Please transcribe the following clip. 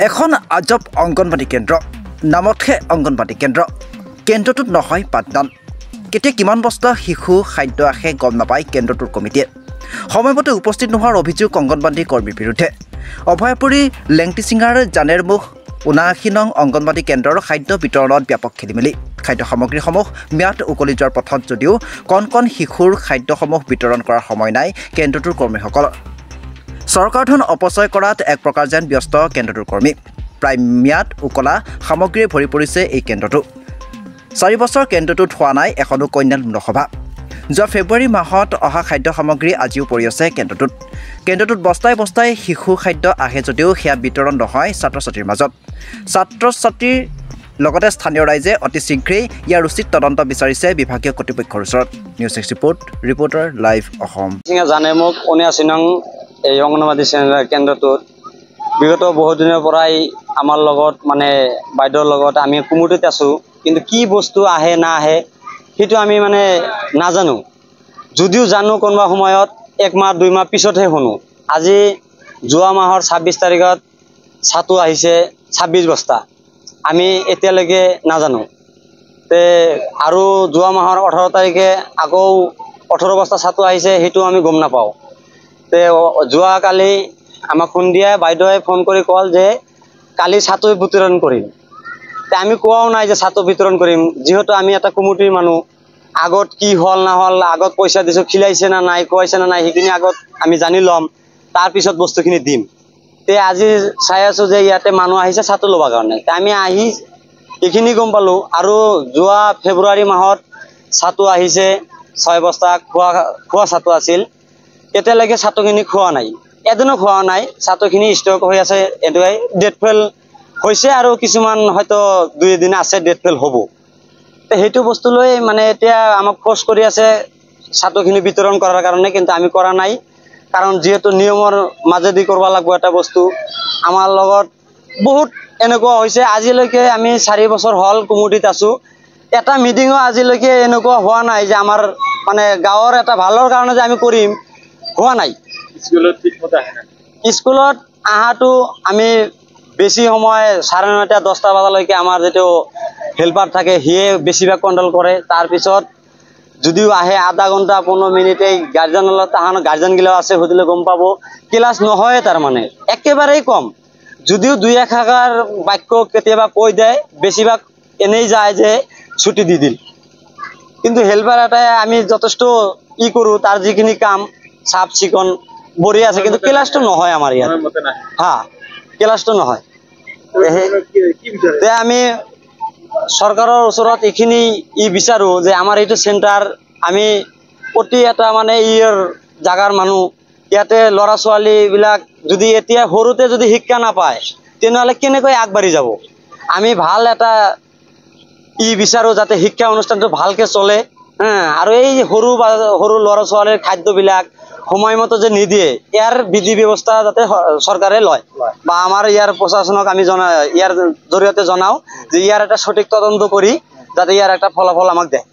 এখন আজব অংগনবাড়ী কেন্দ্ৰ নামতহে অংগনবাড়ী কেন্দ্ৰ কেন্দ্ৰটোত নহয় পাঠদান কেতিয়া কিমান বস্তা শিশু খাদ্য আহে গম নাপায় কেন্দ্ৰটোৰ কমিটিয়ে সময়মতে উপস্থিত নোহোৱাৰ অভিযোগ অংগনবাড়ী কৰ্মীৰ বিৰুদ্ধে অভয়পুৰী লেংটিচিঙাৰ জানেৰমুখ ৭৯ নং অংগনবাড়ী কেন্দ্ৰৰ খাদ্য বিতৰণত ব্যাপক খেলিমেলি খাদ্য সামগ্ৰীসমূহ ম্যাদ উকলি যোৱাৰ পথত যদিও কণ কণ শিশুৰ খাদ্যসমূহ বিতৰণ কৰাৰ সময় নাই কেন্দ্ৰটোৰ কৰ্মীসকল চৰকাৰ ধন অপচয় কৰাত এক প্ৰকাৰ যেন ব্যস্ত কেন্দ্ৰটোৰ কৰ্মী প্ৰায় ম্যাদ উকলা সামগ্ৰীৰে ভৰি পৰিছে এই কেন্দ্ৰটো ৪ বছৰ কেন্দ্ৰটোত হোৱা নাই এখনো কন্যামূলক সভা যোৱা ফেব্ৰুৱাৰী মাহত অহা খাদ্য সামগ্ৰী আজিও পৰি আছে কেন্দ্ৰটোত বস্তাই বস্তাই শিশু খাদ্য আহে যদিও সেয়া বিতৰণ নহয় ছাত্ৰ ছাত্ৰীৰ মাজত ছাত্ৰ ছাত্ৰীৰ লগতে স্থানীয় ৰাইজে অতি শীঘ্ৰেই ইয়াৰ উচিত তদন্ত বিচাৰিছে বিভাগীয় কৰ্তৃপক্ষৰ ওচৰত নিউজ ৰিপৰ্টাৰ লাইভ অসম জানে মোক ৭৯ নং এই অংগনবাড়ী কেন্দ্ৰটোত বিগত বহুত দিনৰ পৰাই আমাৰ লগত মানে বাইদেউৰ লগত আমি কুমুটিত আছো কিন্তু কি বস্তু আহে না আহে সেইটো আমি মানে নাজানো যদিও জানো কোনোবা সময়ত এক মাহ দুই মাহ পিছতহে শুনো আজি যোৱা মাহৰ ২৬ তাৰিখত ছাতু আহিছে ২৬ বস্তা আমি এতিয়ালৈকে নাজানো তে আৰু যোৱা মাহৰ ১৮ তাৰিখে আকৌ ১৮ বস্তা ছাতু আহিছে সেইটো আমি গম নাপাওঁ তে যোৱা কালি আমাক সন্ধিয়া বাইদেৱে ফোন কৰি কল যে কালি ছাতু বিতৰণ কৰিম তে আমি কোৱাও নাই যে ছাতু বিতৰণ কৰিম যেহেতু আমি এটা কমিটিৰ মানুহ আগত কি হল না হল আগত পইচা দিছো খিলাইছে না নাই কোৱাইছে না নাই সেইখিনি আগত আমি জানি লম তাৰ পিছত বস্তুখিনি দিম তে আজি চাই আছো যে ইয়াতে মানুহ আহিছে ছাতু লবা কাৰণে তে আমি আহি এইখিনি গম পালো আৰু যোৱা ফেব্ৰুৱাৰী মাহত ছাতু আহিছে ৬ বস্তা খোৱা ছাতু আছিল এতিয়ালৈকে ছাতুখিনি খোৱা নাই এদিনো খোৱা নাই ছাতুখিনি ষ্টক হৈ আছে এটাই ডেট ফেল হৈছে আৰু কিছুমান হয়তো দুই দিন আছে ডেট ফেল হ'ব তে সেইটো বস্তু লৈ মানে এতিয়া আমাক ফোৰ্স কৰি আছে ছাতুখিনি বিতৰণ কৰাৰ কাৰণে কিন্তু আমি কৰা নাই কাৰণ যেহেতু নিয়মৰ মাজেদি কৰিব লাগিব এটা বস্তু আমাৰ লগত বহুত এনেকুৱা হৈছে আজিলৈকে আমি ৪ বছৰ হল কমিটিত আছো এটা মিটিংও আজিলৈকে এনেকুৱা হোৱা নাই যে আমাৰ মানে গাঁৱৰ এটা ভালৰ কাৰণে যে আমি কৰিম হোৱা নাই স্কুলত আহাটো আমি বেছি সময় ৯:৩০ ১০টা বজালৈকে আমাৰ যেটো হেল্পাৰ থাকে হিয়ে বেছিভাগ কন্ট্ৰল কৰে তাৰ পিছত যদিও আহে আধা ঘন্টা ১৫ মিনিটেই গাৰ্জেনৰ তাহান গাৰ্জেন গিলা আছে হদিলে গম পাব ক্লাছ নহয় তাৰ মানে একেবাৰেই কম যদিও দুই একাকাৰ বাক্য কেতিয়াবা কৈ দেয় বেছিভাগ এনেই যায় যে ছুটি দি দিল কিন্তু হেল্পাৰ এটাই আমি যথেষ্ট কৰো তাৰ যিখিনি কাম সাফ চিকন বঢ়িয়া আছে কিন্তু ক্লাছটো নহয় আমাৰ ইয়াত হা ক্লাছটো নহয় তে আমি চৰকাৰৰ ওচৰত এইখিনি বিচাৰো যে আমাৰ এইটো চেণ্টাৰ আমি অতি এটা মানে ইয়াৰ জাগাৰ মানুহ ইয়াতে ল'ৰা ছোৱালী বিলাক যদি এতিয়া সৰুতে যদি শিক্ষা নাপায় তেনেহলে কেনেকৈ আগবাঢ়ি যাব আমি ভাল এটা বিচাৰো যাতে শিক্ষা অনুষ্ঠানটো ভালকে চলে আৰু এই সৰু ল'ৰা ছোৱালীৰ খাদ্যবিলাক সময়মতে যে নিদিয়ে ইয়াৰ বিধি ব্যৱস্থা যাতে চৰকাৰে লয় বা আমাৰ ইয়াৰ প্ৰশাসনক আমি ইয়াৰ জৰিয়তে জনাও যে ইয়াৰ এটা সঠিক তদন্ত কৰি যাতে ইয়াৰ একটা ফলাফল আমাক দেয়